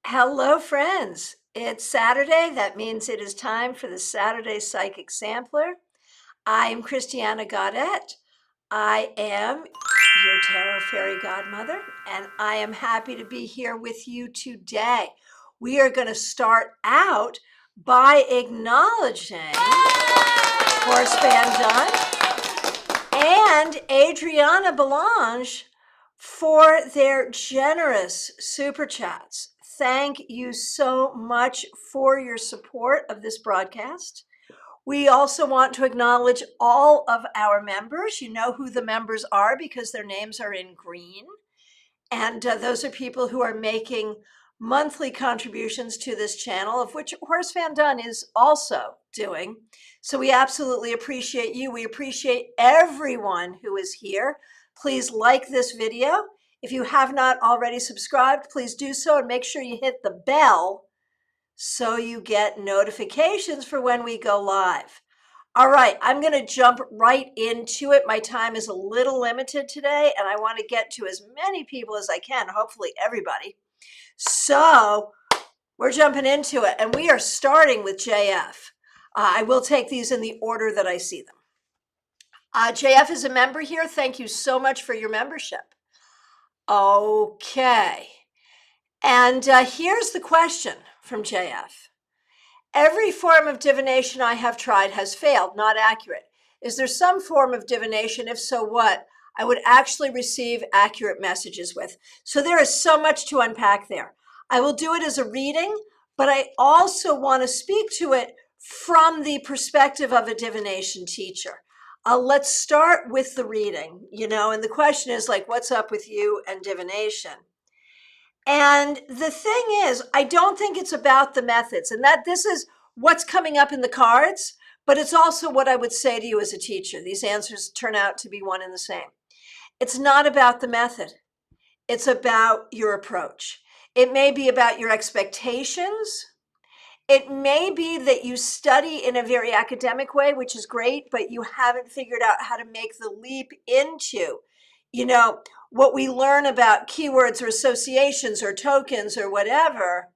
Hello, friends. It's Saturday. That means it is time for the Saturday Psychic Sampler. I am Christiana Gaudet. I am your Tarot Fairy Godmother, and I am happy to be here with you today. We are going to start out by acknowledging Horse Van Dunn and Adriana Belange for their generous super chats. Thank you so much for your support of this broadcast. We also want to acknowledge all of our members. You know who the members are because their names are in green. And those are people who are making monthly contributions to this channel, of which Horace Van Dunn is also doing. So we absolutely appreciate you. We appreciate everyone who is here. Please like this video. If you have not already subscribed, please do so and make sure you hit the bell so you get notifications for when we go live. All right, I'm going to jump right into it. My time is a little limited today, and I want to get to as many people as I can, hopefully everybody. So we're jumping into it, and we are starting with JF. I will take these in the order that I see them. JF is a member here. Thank you so much for your membership. Okay, and here's the question from JF. Every form of divination I have tried has failed, not accurate. Is there some form of divination? If so, what? I would actually receive accurate messages with. So there is so much to unpack there. I will do it as a reading, but I also want to speak to it from the perspective of a divination teacher. Let's start with the reading, and the question is like, what's up with you and divination? And the thing is, I don't think it's about the methods, and that this is what's coming up in the cards, but it's also what I would say to you as a teacher. These answers turn out to be one and the same. It's not about the method. It's about your approach. It may be about your expectations. It may be that you study in a very academic way, which is great, but you haven't figured out how to make the leap into, what we learn about keywords or associations or tokens or whatever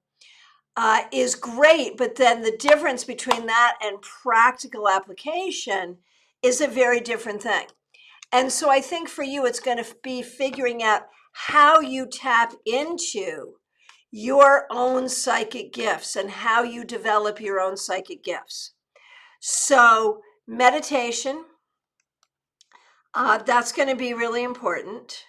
is great, but then the difference between that and practical application is a very different thing. And so I think for you, it's going to be figuring out how you tap into your own psychic gifts and how you develop your own psychic gifts. So meditation, that's going to be really important.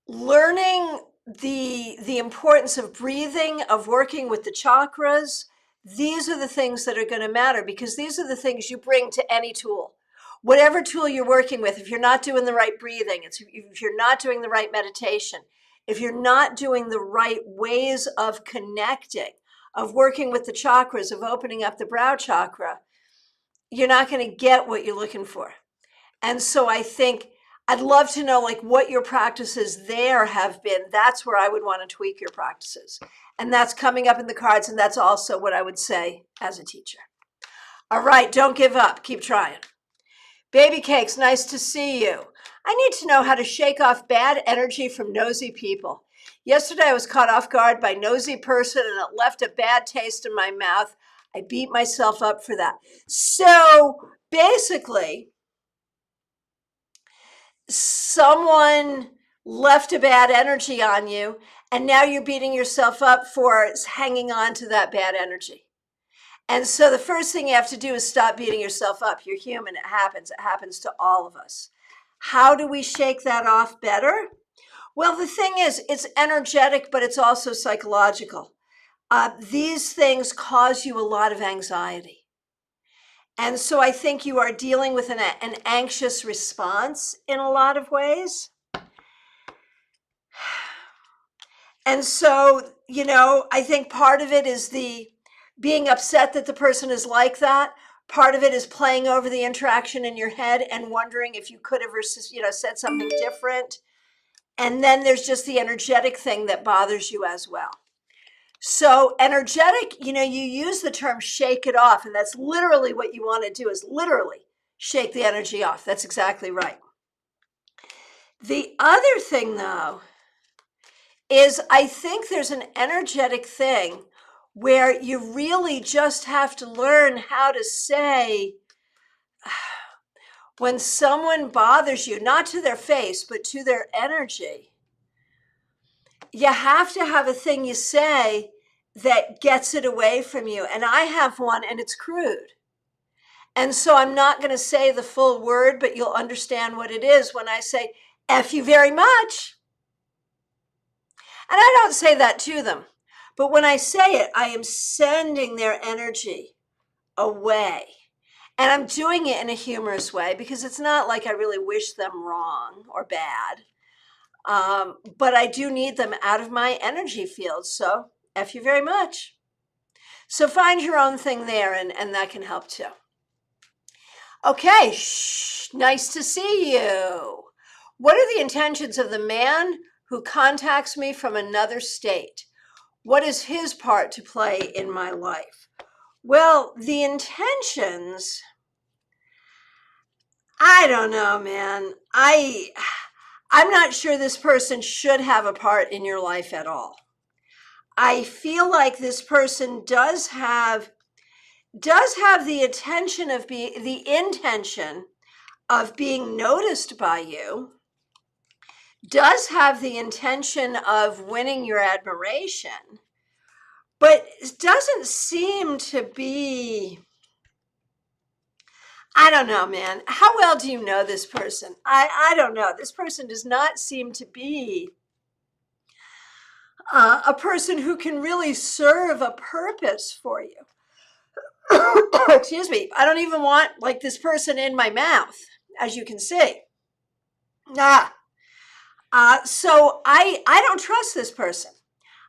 Learning the importance of breathing, of working with the chakras, these are the things that are going to matter because these are the things you bring to any tool. Whatever tool you're working with, if you're not doing the right breathing, if you're not doing the right meditation, if you're not doing the right ways of connecting, of working with the chakras, of opening up the brow chakra, you're not going to get what you're looking for. And so I think I'd love to know like what your practices there have been. That's where I would want to tweak your practices. And that's coming up in the cards. And that's also what I would say as a teacher. All right, don't give up. Keep trying. Baby Cakes, nice to see you. I need to know how to shake off bad energy from nosy people. Yesterday I was caught off guard by a nosy person and it left a bad taste in my mouth. I beat myself up for that. So basically, someone left a bad energy on you, and now you're beating yourself up for hanging on to that bad energy. And so the first thing you have to do is stop beating yourself up. You're human. It happens. It happens to all of us. How do we shake that off better? Well, the thing is, it's energetic, but it's also psychological. These things cause you a lot of anxiety. And so I think you are dealing with an anxious response in a lot of ways. And so, I think part of it is the being upset that the person is like that. Part of it is playing over the interaction in your head and wondering if you could have, said something different. And then there's just the energetic thing that bothers you as well. So energetic, you use the term shake it off, and that's literally what you want to do is literally shake the energy off. That's exactly right. The other thing, though, is I think there's an energetic thing where you really just have to learn how to say when someone bothers you, not to their face, but to their energy. You have to have a thing you say that gets it away from you. And I have one, and it's crude. And so I'm not going to say the full word, but you'll understand what it is when I say, F you very much. And I don't say that to them. But when I say it, I am sending their energy away. And I'm doing it in a humorous way because it's not like I really wish them wrong or bad. But I do need them out of my energy field. So F you very much. So find your own thing there, and that can help too. Okay, nice to see you. What are the intentions of the man who contacts me from another state? What is his part to play in my life? Well, the intentions, I don't know, man. I'm not sure this person should have a part in your life at all. I feel like this person does have the intention of being noticed by you, does have the intention of winning your admiration, but it doesn't seem to be, I don't know, man. How well do you know this person? I don't know. This person does not seem to be a person who can really serve a purpose for you. Excuse me. I don't even want like this person in my mouth, as you can see. So I don't trust this person.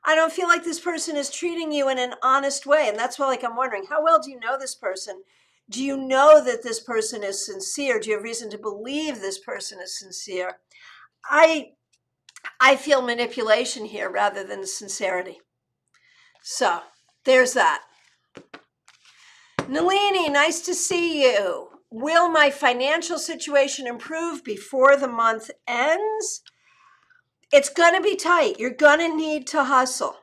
I don't feel like this person is treating you in an honest way. And that's why, like, I'm wondering, how well do you know this person? Do you know that this person is sincere? Do you have reason to believe this person is sincere? I feel manipulation here rather than sincerity. So there's that. Nalini, nice to see you. Will my financial situation improve before the month ends? It's going to be tight. You're going to need to hustle.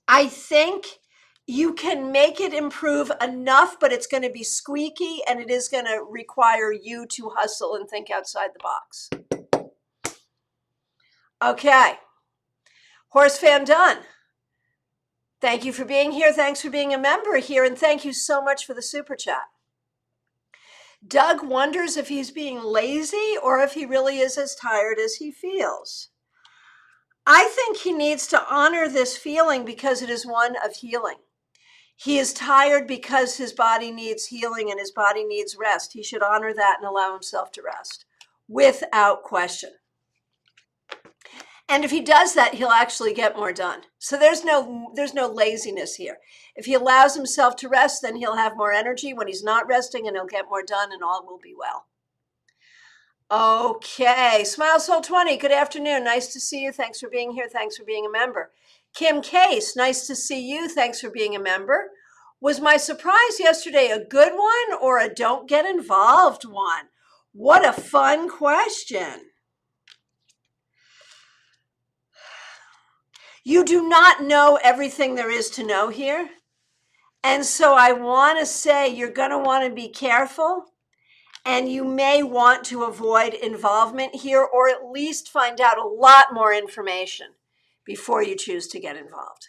I think you can make it improve enough, but it's going to be squeaky and it is going to require you to hustle and think outside the box. Okay. Horse fan done. Thank you for being here. Thanks for being a member here. And thank you so much for the super chat. Doug wonders if he's being lazy or if he really is as tired as he feels. I think he needs to honor this feeling because it is one of healing. He is tired because his body needs healing and his body needs rest. He should honor that and allow himself to rest without question. And if he does that, he'll actually get more done. So there's no laziness here. If he allows himself to rest, then he'll have more energy when he's not resting and he'll get more done and all will be well. Okay, Smile Soul 20, good afternoon. Nice to see you. Thanks for being here. Thanks for being a member. Kim Case, nice to see you. Thanks for being a member. Was my surprise yesterday a good one or a don't get involved one? What a fun question. You do not know everything there is to know here. And so I want to say you're going to want to be careful. And you may want to avoid involvement here or at least find out a lot more information before you choose to get involved.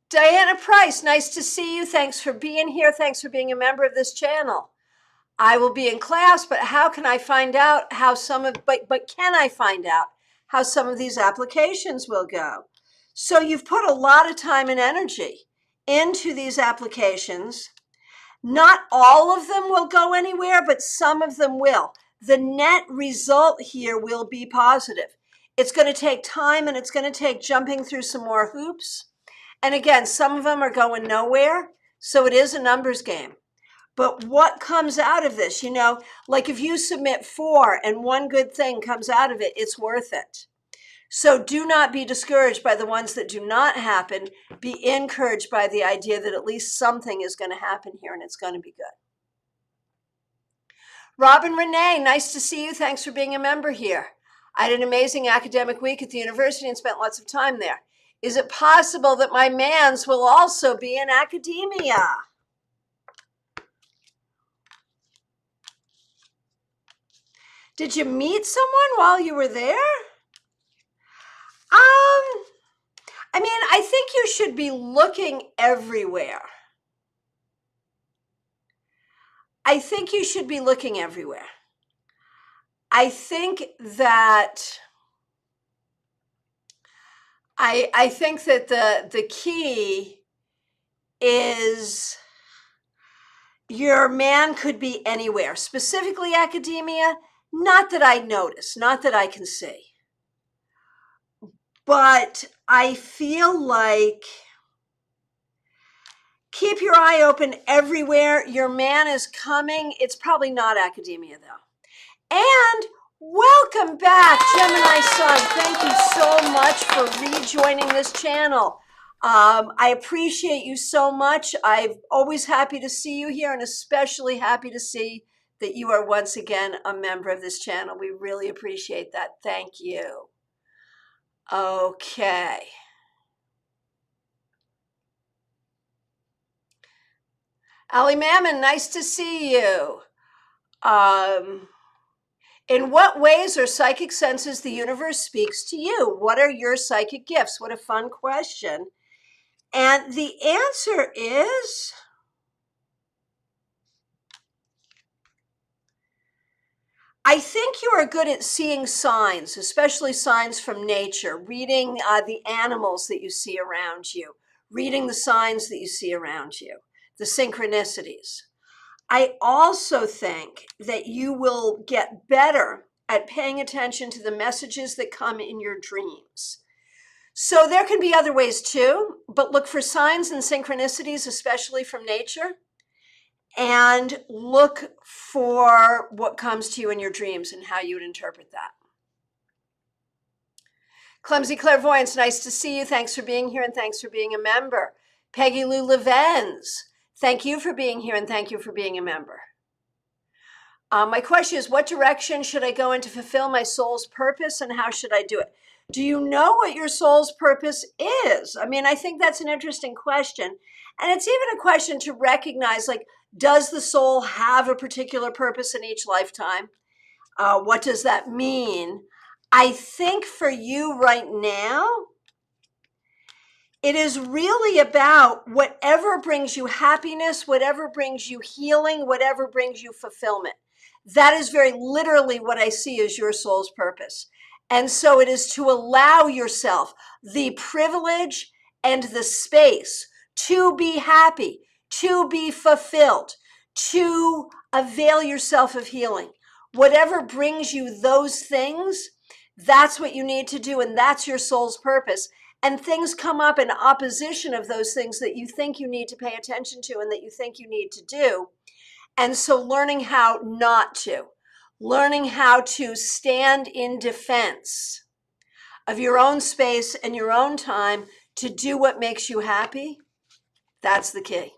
Diana Price, nice to see you. Thanks for being here. Thanks for being a member of this channel. I will be in class, but how can I find out how can I find out how some of these applications will go? So you've put a lot of time and energy into these applications. Not all of them will go anywhere, but some of them will. The net result here will be positive. It's going to take time and it's going to take jumping through some more hoops. And again, some of them are going nowhere. So it is a numbers game. But what comes out of this, like if you submit 4 and one good thing comes out of it, it's worth it. So do not be discouraged by the ones that do not happen. Be encouraged by the idea that at least something is going to happen here and it's going to be good. Robin Renee, nice to see you. Thanks for being a member here. I had an amazing academic week at the university and spent lots of time there. Is it possible that my mans will also be in academia? Did you meet someone while you were there? I mean, I think you should be looking everywhere. I think you should be looking everywhere. I think that the key is your man could be anywhere, specifically academia. Not that I notice, not that I can see. But I feel like keep your eye open everywhere. Your man is coming. It's probably not academia, though. And welcome back, Gemini Sun. Thank you so much for rejoining this channel. I appreciate you so much. I'm always happy to see you here, and especially happy to see that you are once again a member of this channel. We really appreciate that. Thank you. Okay. Ali Mammon, nice to see you. In what ways are psychic senses the universe speaks to you? What are your psychic gifts? What a fun question. And the answer is, I think you are good at seeing signs, especially signs from nature, reading the animals that you see around you, reading the signs that you see around you, the synchronicities. I also think that you will get better at paying attention to the messages that come in your dreams. So there can be other ways too, but look for signs and synchronicities, especially from nature, and look for what comes to you in your dreams and how you would interpret that. Clumsy Clairvoyance, nice to see you. Thanks for being here and thanks for being a member. Peggy Lou Levens, thank you for being here and thank you for being a member. My question is, what direction should I go in to fulfill my soul's purpose and how should I do it? Do you know what your soul's purpose is? I mean, I think that's an interesting question. And it's even a question to recognize, like, does the soul have a particular purpose in each lifetime? What does that mean? I think for you right now, it is really about whatever brings you happiness, whatever brings you healing, whatever brings you fulfillment. That is very literally what I see as your soul's purpose. And so it is to allow yourself the privilege and the space to be happy, to be fulfilled, to avail yourself of healing. Whatever brings you those things, that's what you need to do, and that's your soul's purpose. And things come up in opposition of those things that you think you need to pay attention to and that you think you need to do. And so learning how not to, learning how to stand in defense of your own space and your own time to do what makes you happy, that's the key.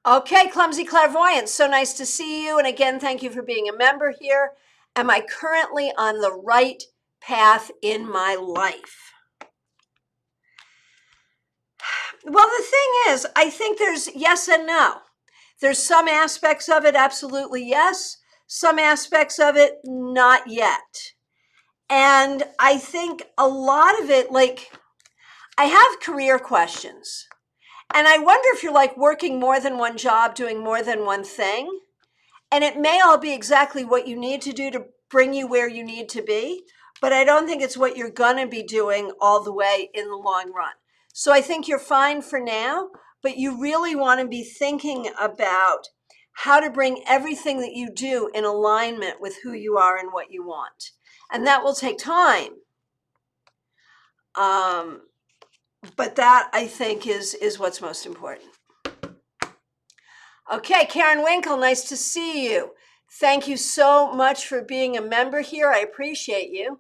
Okay, Clumsy Clairvoyance, so nice to see you. And again, thank you for being a member here. Am I currently on the right path in my life? Well, the thing is, I think there's yes and no. There's some aspects of it, absolutely yes. Some aspects of it, not yet. And I think a lot of it, like, I have career questions. And I wonder if you're like working more than one job, doing more than one thing. And it may all be exactly what you need to do to bring you where you need to be. But I don't think it's what you're going to be doing all the way in the long run. So I think you're fine for now, but you really want to be thinking about how to bring everything that you do in alignment with who you are and what you want. And that will take time. But that, I think, is what's most important. Okay, Karen Winkle, nice to see you. Thank you so much for being a member here. I appreciate you.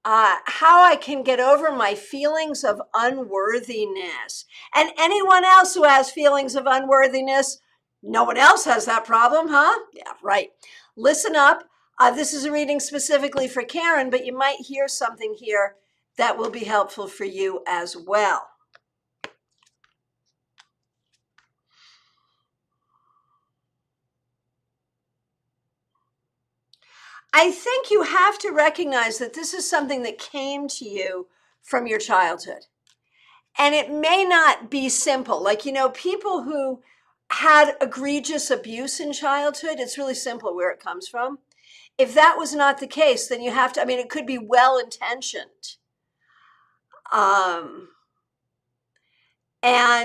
How I can get over my feelings of unworthiness. And anyone else who has feelings of unworthiness, No one else has that problem, huh? Yeah, right. Listen up. This is a reading specifically for Karen, but you might hear something here that will be helpful for you as well. I think you have to recognize that this is something that came to you from your childhood. And it may not be simple. Like, people who had egregious abuse in childhood, it's really simple where it comes from. If that was not the case, then you have to, it could be well intentioned. And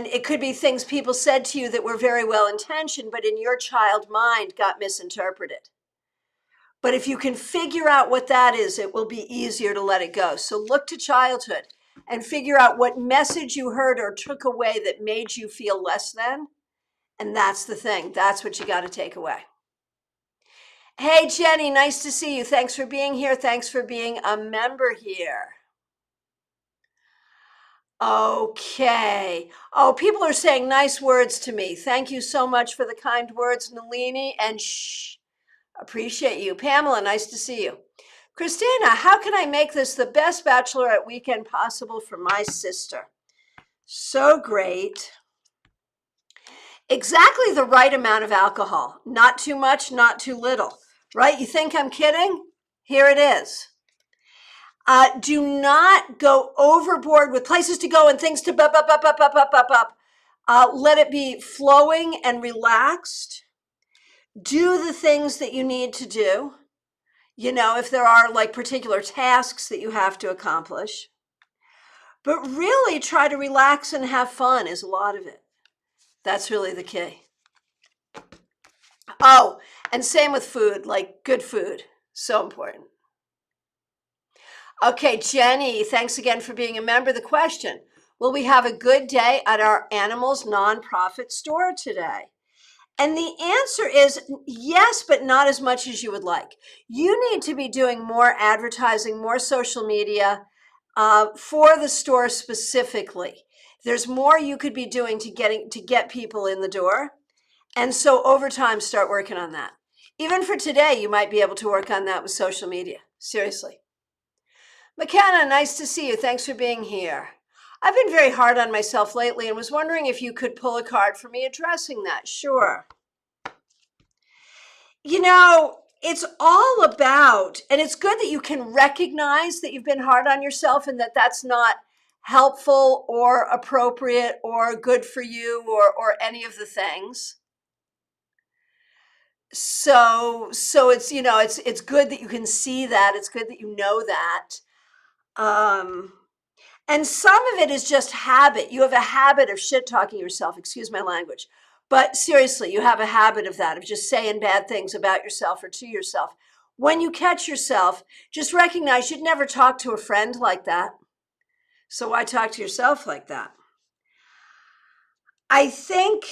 it could be things people said to you that were very well intentioned, but in your child mind got misinterpreted. But if you can figure out what that is, it will be easier to let it go. So look to childhood and figure out what message you heard or took away that made you feel less than. And that's the thing. That's what you got to take away. Hey, Jenny, nice to see you. Thanks for being here. Thanks for being a member here. Okay. Oh, people are saying nice words to me. Thank you so much for the kind words, Nalini. And shh, appreciate you. Pamela, nice to see you. Christina, how can I make this the best bachelorette weekend possible for my sister? So great. Exactly the right amount of alcohol. Not too much, not too little. Right? You think I'm kidding? Here it is. Do not go overboard with places to go and things to up. Let it be flowing and relaxed. Do the things that you need to do. If there are like particular tasks that you have to accomplish. But really try to relax and have fun is a lot of it. That's really the key. Oh, and same with food, like good food. So important. Okay, Jenny, thanks again for being a member. The question, will we have a good day at our animals nonprofit store today? And the answer is yes, but not as much as you would like. You need to be doing more advertising, more social media for the store specifically. There's more you could be doing to get people in the door. And so over time, start working on that. Even for today, you might be able to work on that with social media. Seriously. McKenna, nice to see you. Thanks for being here. I've been very hard on myself lately and was wondering if you could pull a card for me addressing that. Sure. It's all about, and it's good that you can recognize that you've been hard on yourself and that that's not helpful or appropriate or good for you or any of the things. So it's, it's good that you can see that. It's good that you know that. And some of it is just habit. You have a habit of shit talking yourself, excuse my language. But seriously, you have a habit of that, of just saying bad things about yourself or to yourself. When you catch yourself, just recognize you'd never talk to a friend like that. So why talk to yourself like that? I think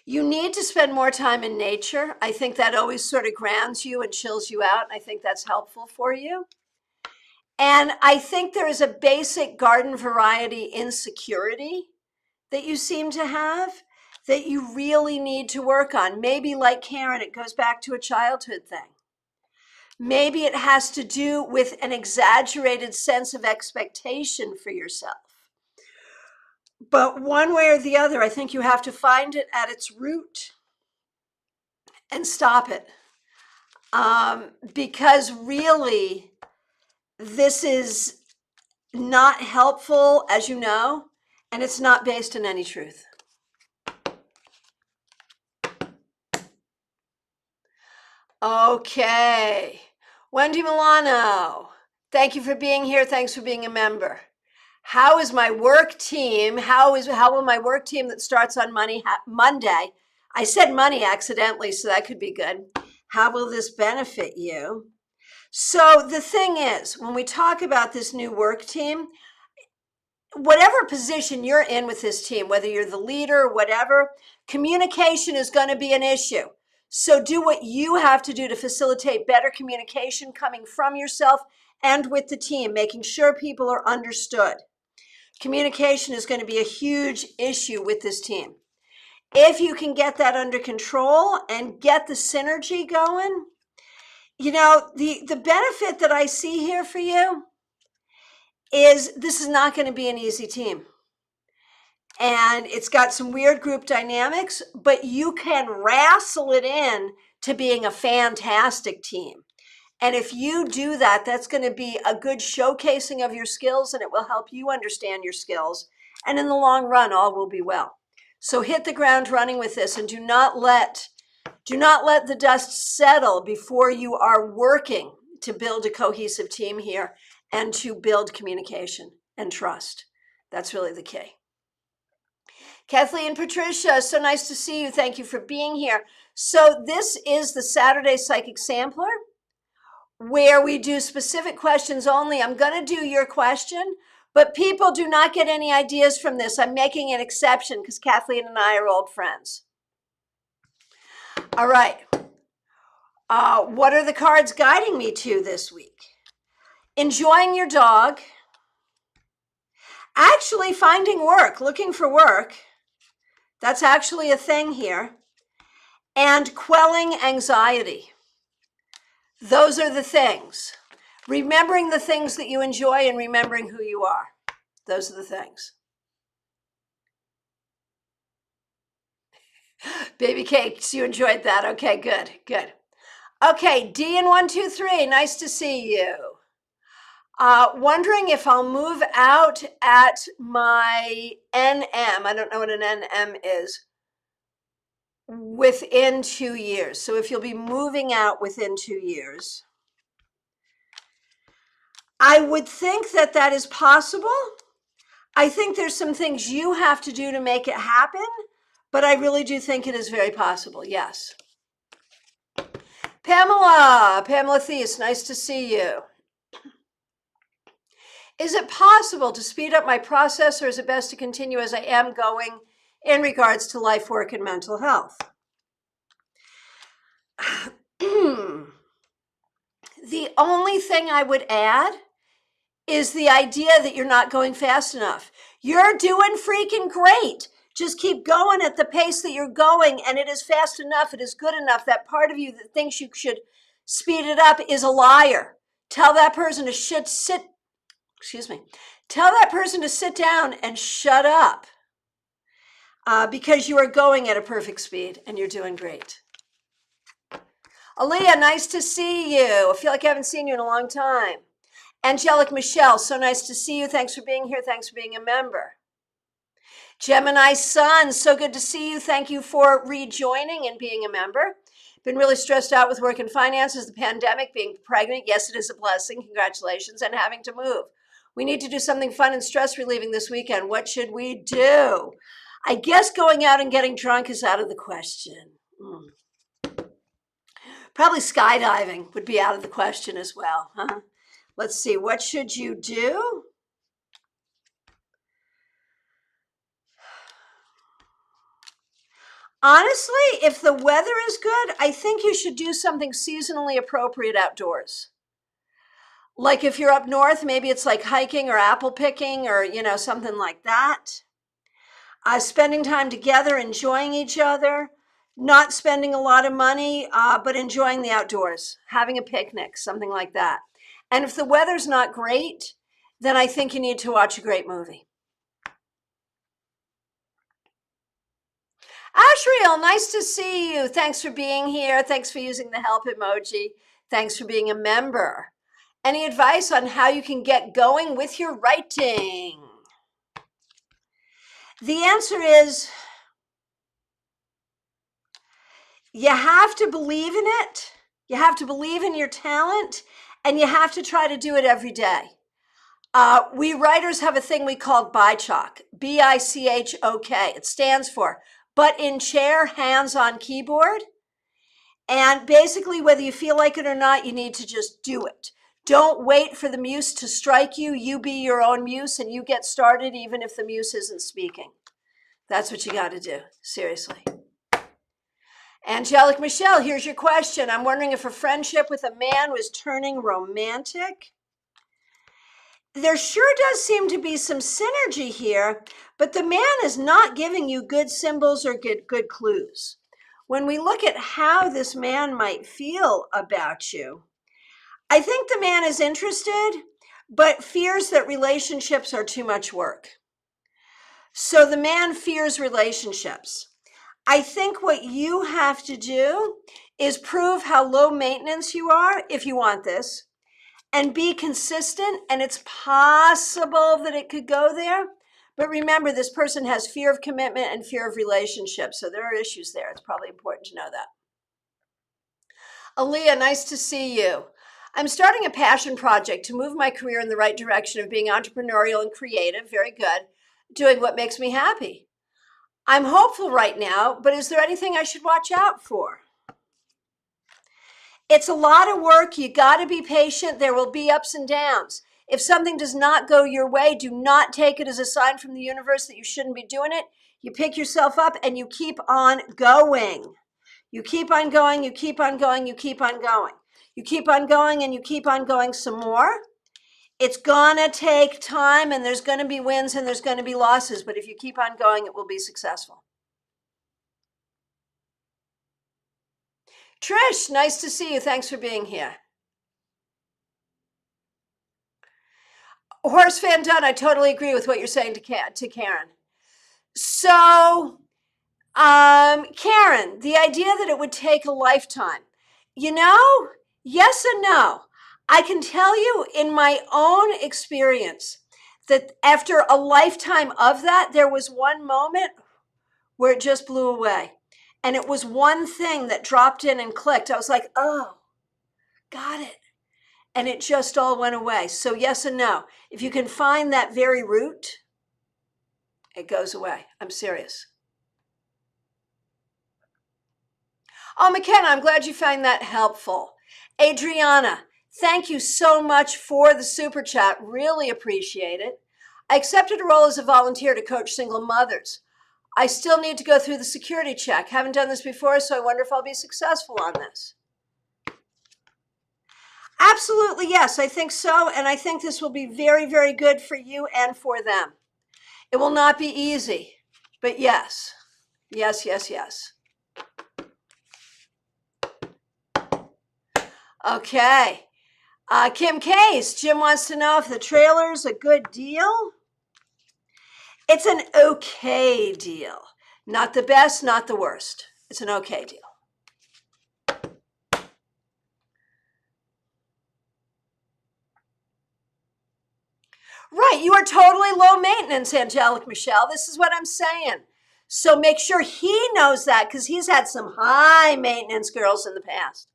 you need to spend more time in nature. I think that always sort of grounds you and chills you out. I think that's helpful for you. And I think there is a basic garden variety insecurity that you seem to have that you really need to work on. Maybe like Karen, it goes back to a childhood thing. Maybe it has to do with an exaggerated sense of expectation for yourself. But one way or the other, I think you have to find it at its root and stop it. Because really, this is not helpful, as you know, and it's not based on any truth. Okay. Wendy Milano, thank you for being here. Thanks for being a member. How is my work team? How will my work team that starts on Monday? I said money accidentally, so that could be good. How will this benefit you? So the thing is, when we talk about this new work team, whatever position you're in with this team, whether you're the leader or whatever, communication is going to be an issue. So do what you have to do to facilitate better communication coming from yourself and with the team, making sure people are understood. Communication is going to be a huge issue with this team. if you can get that under control and get the synergy going, you know, the benefit that I see here for you is this is not going to be an easy team. And it's got some weird group dynamics, but you can wrestle it in to being a fantastic team. And if you do that, that's going to be a good showcasing of your skills, and it will help you understand your skills. And in the long run, all will be well. So hit the ground running with this, and do not let the dust settle before you are working to build a cohesive team here and to build communication and trust. That's really the key. Kathleen and Patricia, so nice to see you. Thank you for being here. So this is the Saturday Psychic Sampler, where we do specific questions only. I'm going to do your question, but people do not get any ideas from this. I'm making an exception because Kathleen and I are old friends. All right. What are the cards guiding me to this week? Enjoying your dog. Actually finding work, looking for work. That's actually a thing here. And quelling anxiety. Those are the things. Remembering the things that you enjoy and remembering who you are. Those are the things. Baby cakes, you enjoyed that. Okay, good, good. Okay, D and 123, nice to see you. Wondering if I'll move out at my NM, I don't know what an NM is, within 2 years. So if you'll be moving out within 2 years. I would think that that is possible. I think there's some things you have to do to make it happen, but I really do think it is very possible, yes. Pamela Thies, nice to see you. Is it possible to speed up my process, or is it best to continue as I am going in regards to life, work, and mental health? The only thing I would add is the idea that you're not going fast enough. You're doing freaking great. Just keep going at the pace that you're going, and it is fast enough. It is good enough. That part of you that thinks you should speed it up is a liar. Tell that person to Tell that person to sit down and shut up, because you are going at a perfect speed and you're doing great. Aaliyah, nice to see you. I feel like I haven't seen you in a long time. Angelic Michelle, so nice to see you. Thanks for being here. Thanks for being a member. Gemini Sun, so good to see you. Thank you for rejoining and being a member. Been really stressed out with work and finances, the pandemic, being pregnant. Yes, it is a blessing. Congratulations. And having to move. We need to do something fun and stress relieving this weekend. What should we do? I guess going out and getting drunk is out of the question. Probably skydiving would be out of the question as well. Huh? Let's see. What should you do? Honestly, if the weather is good, I think you should do something seasonally appropriate outdoors. Like if you're up north, maybe it's like hiking or apple picking or, something like that. Spending time together, enjoying each other, not spending a lot of money, but enjoying the outdoors, having a picnic, something like that. And if the weather's not great, then I think you need to watch a great movie. Ashriel, nice to see you. Thanks for being here. Thanks for using the help emoji. Thanks for being a member. Any advice on how you can get going with your writing? The answer is you have to believe in it. You have to believe in your talent, and you have to try to do it every day. We writers have a thing we call BICHOK, B-I-C-H-O-K. It stands for butt in chair, hands on keyboard. And basically, whether you feel like it or not, you need to just do it. Don't wait for the muse to strike you. You be your own muse, and you get started even if the muse isn't speaking. That's what you got to do, seriously. Angelic Michelle, here's your question. I'm wondering if a friendship with a man was turning romantic. there sure does seem to be some synergy here, but the man is not giving you good symbols or good clues. When we look at how this man might feel about you, I think the man is interested, but fears that relationships are too much work. So the man fears relationships. I think what you have to do is prove how low maintenance you are if you want this, and be consistent, and it's possible that it could go there. But remember, this person has fear of commitment and fear of relationships, so there are issues there. It's probably important to know that. Aaliyah, nice to see you. I'm starting a passion project to move my career in the right direction of being entrepreneurial and creative. Very good. Doing what makes me happy. I'm hopeful right now, but is there anything I should watch out for? It's a lot of work. You got to be patient. There will be ups and downs. If something does not go your way, do not take it as a sign from the universe that you shouldn't be doing it. You pick yourself up and you keep on going. You keep on going, you keep on going, you keep on going. You keep on going and you keep on going some more. It's gonna take time, and there's gonna be wins and there's gonna be losses, but if you keep on going, it will be successful. Trish, nice to see you. Thanks for being here. Horace Van Dunn, I totally agree with what you're saying to Karen. So, Karen, the idea that it would take a lifetime, yes and no. I can tell you in my own experience that after a lifetime of that, there was one moment where it just blew away. And it was one thing that dropped in and clicked. I was like, oh, got it. And it just all went away. So yes and no. If you can find that very root, it goes away. I'm serious. Oh, McKenna, I'm glad you found that helpful. Adriana, thank you so much for the super chat. Really appreciate it. I accepted a role as a volunteer to coach single mothers. I still need to go through the security check. Haven't done this before, so I wonder if I'll be successful on this. Absolutely, yes, I think so. And I think this will be very, very good for you and for them. It will not be easy, but yes, yes, yes, yes. Okay. Kim Case, Jim wants to know if the trailer's a good deal. It's an okay deal. Not the best, not the worst. It's an okay deal. Right, you are totally low maintenance, Angelic Michelle. This is what I'm saying. So make sure he knows that, because he's had some high maintenance girls in the past.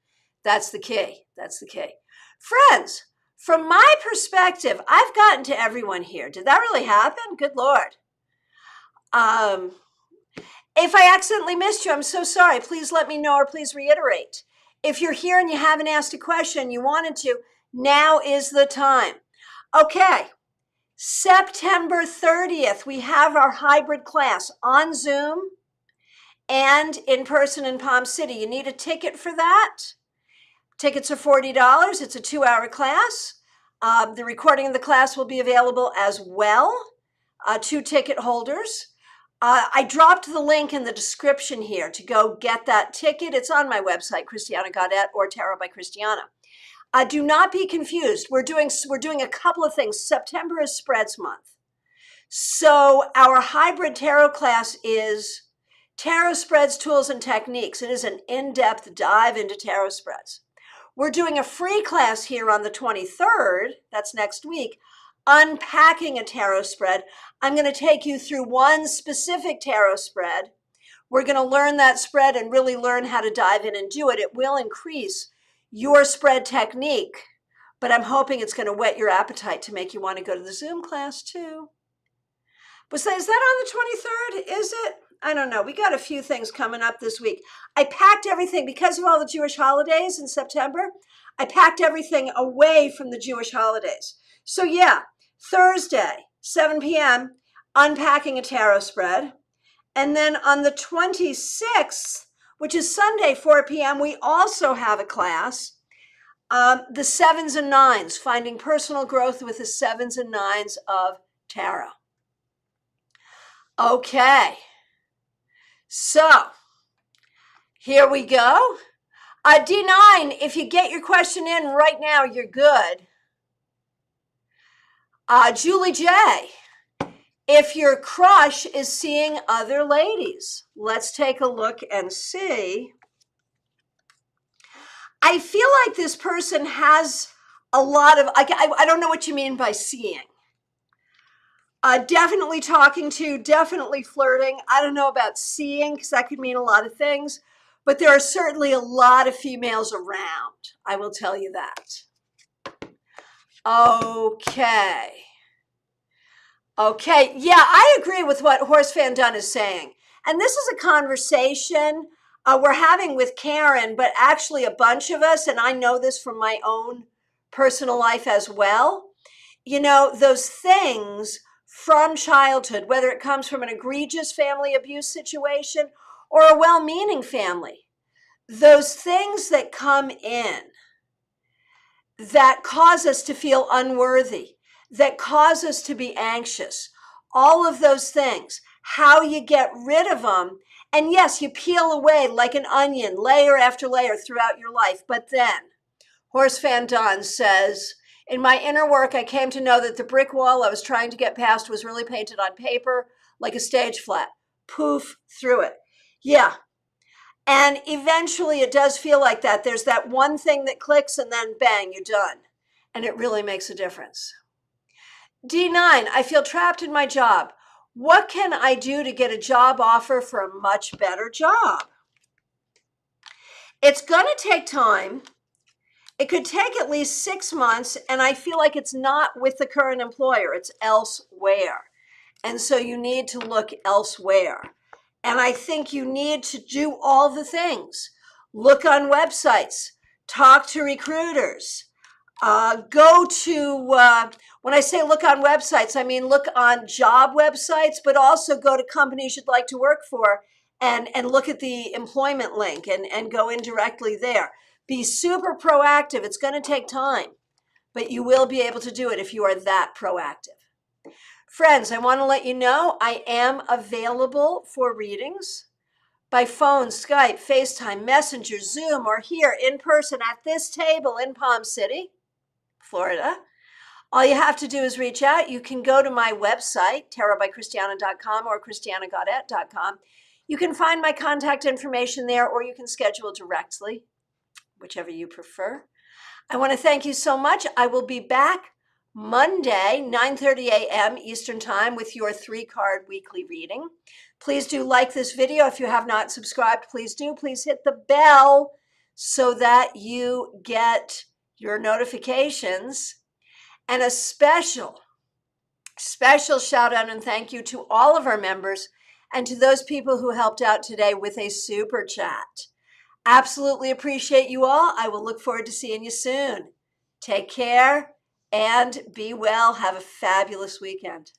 That's the key. That's the key. Friends, from my perspective, I've gotten to everyone here. Did that really happen? Good Lord. If I accidentally missed you, I'm so sorry. Please let me know, or please reiterate. If you're here and you haven't asked a question, you wanted to, now is the time. Okay. September 30th, we have our hybrid class on Zoom and in person in Palm City. You need a ticket for that. Tickets are $40. It's a 2-hour class. The recording of the class will be available as well to ticket holders. I dropped the link in the description here to go get that ticket. It's on my website, Christiana Gaudet or Tarot by Christiana. Do not be confused. We're doing a couple of things. September is Spreads Month. So our hybrid tarot class is Tarot Spreads, Tools, and Techniques. It is an in-depth dive into tarot spreads. We're doing a free class here on the 23rd, that's next week, unpacking a tarot spread. I'm going to take you through one specific tarot spread. We're going to learn that spread and really learn how to dive in and do it. It will increase your spread technique, but I'm hoping it's going to whet your appetite to make you want to go to the Zoom class too. Is that on the 23rd? Is it? I don't know. We got a few things coming up this week. I packed everything because of all the Jewish holidays in September. I packed everything away from the Jewish holidays. So yeah, Thursday, 7 p.m., unpacking a tarot spread. And then on the 26th, which is Sunday, 4 p.m., we also have a class The sevens and nines, finding personal growth with the sevens and nines of tarot. Okay, so here we go. D9, if you get your question in right now, you're good. Julie J, if your crush is seeing other ladies, let's take a look and see. I feel like this person has a lot of, I don't know what you mean by seeing. Definitely talking to, definitely flirting. I don't know about seeing because that could mean a lot of things, but there are certainly a lot of females around. I will tell you that. Okay, yeah, I agree with what Horst Van Dun is saying. And this is a conversation we're having with Karen, but actually a bunch of us, and I know this from my own personal life as well. You know, those things from childhood, whether it comes from an egregious family abuse situation or a well-meaning family, those things that come in that cause us to feel unworthy, that cause us to be anxious, all of those things, how you get rid of them. And yes, you peel away like an onion, layer after layer throughout your life. But then Horst Van Dun says, in my inner work, I came to know that the brick wall I was trying to get past was really painted on paper like a stage flat. Poof, through it. Yeah. And eventually it does feel like that. There's that one thing that clicks and then bang, you're done. And it really makes a difference. D9, I feel trapped in my job. What can I do to get a job offer for a much better job? It's going to take time. It could take at least 6 months, and I feel like it's not with the current employer, it's elsewhere. And so you need to look elsewhere. And I think you need to do all the things. Look on websites, talk to recruiters, go to, when I say look on websites, I mean look on job websites, but also go to companies you'd like to work for and look at the employment link and go in directly there. Be super proactive. It's going to take time, but you will be able to do it if you are that proactive. Friends, I want to let you know I am available for readings by phone, Skype, FaceTime, Messenger, Zoom, or here in person at this table in Palm City, Florida. All you have to do is reach out. You can go to my website, tarotbychristiana.com or christianagaudet.com. You can find my contact information there, or you can schedule directly, whichever you prefer. I want to thank you so much. I will be back Monday, 9:30 a.m. Eastern Time with your 3-card weekly reading. Please do like this video. If you have not subscribed, please do. Please hit the bell so that you get your notifications. And a special shout out and thank you to all of our members and to those people who helped out today with a super chat. Absolutely appreciate you all. I will look forward to seeing you soon. Take care and be well. Have a fabulous weekend.